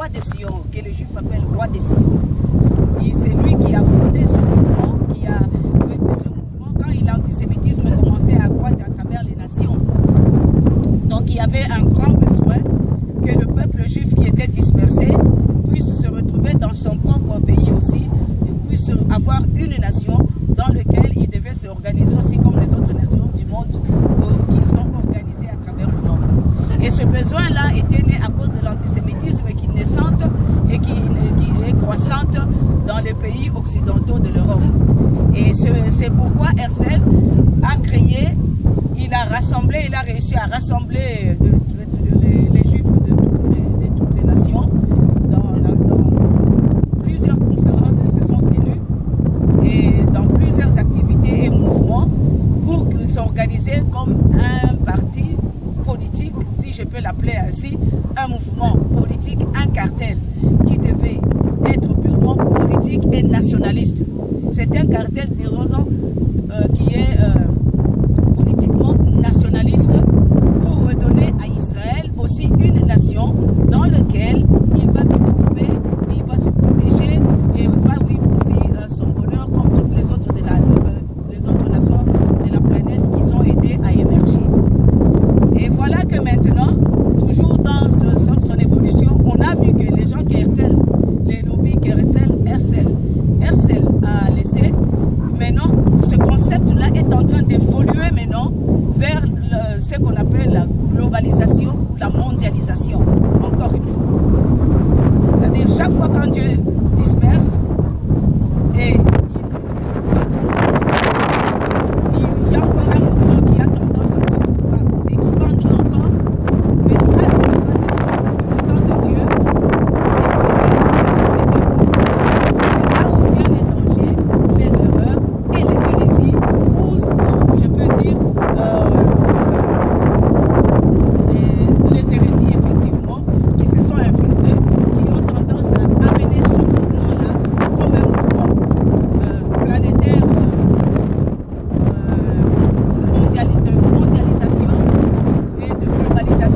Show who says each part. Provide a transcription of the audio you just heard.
Speaker 1: roi de Sion, que les Juifs appellent le roi de Sion. Et c'est lui qui a fondé ce mouvement, qui a vécu ce mouvement quand l'antisémitisme commençait à croître à travers les nations. Donc il y avait un grand besoin que le peuple juif qui était dispersé puisse se retrouver dans son propre pays aussi, et puisse avoir une nation dans laquelle il devait s'organiser aussi comme les autres nations du monde qu'ils ont organisées à travers le monde. Et ce besoin-là était né à cause de l'antisémitisme qui est naissante et qui est croissante dans les pays occidentaux de l'Europe. Et c'est pourquoi Herzl a créé, il a réussi à rassembler les Juifs de toutes les nations dans plusieurs conférences qui se sont tenues et dans plusieurs activités et mouvements pour s'organiser comme un parti politique, si je peux l'appeler ainsi, un mouvement politique, un cartel qui devait être purement politique et nationaliste. C'est un cartel, disons, qui est politiquement nationaliste pour redonner à Israël aussi une nation dans laquelle il va vivre, il va se protéger et il va vivre aussi son bonheur comme toutes les autres, les autres nations de la planète qui ont aidé à émerger. Et voilà que maintenant, toujours dans son évolution, on a vu que les gens qui Herzl, les lobbies que Herzl a laissé, maintenant, ce concept-là est en train d'évoluer maintenant vers ce qu'on appelle la globalisation ou la mondialisation, encore une fois. C'est-à-dire, chaque fois quand Dieu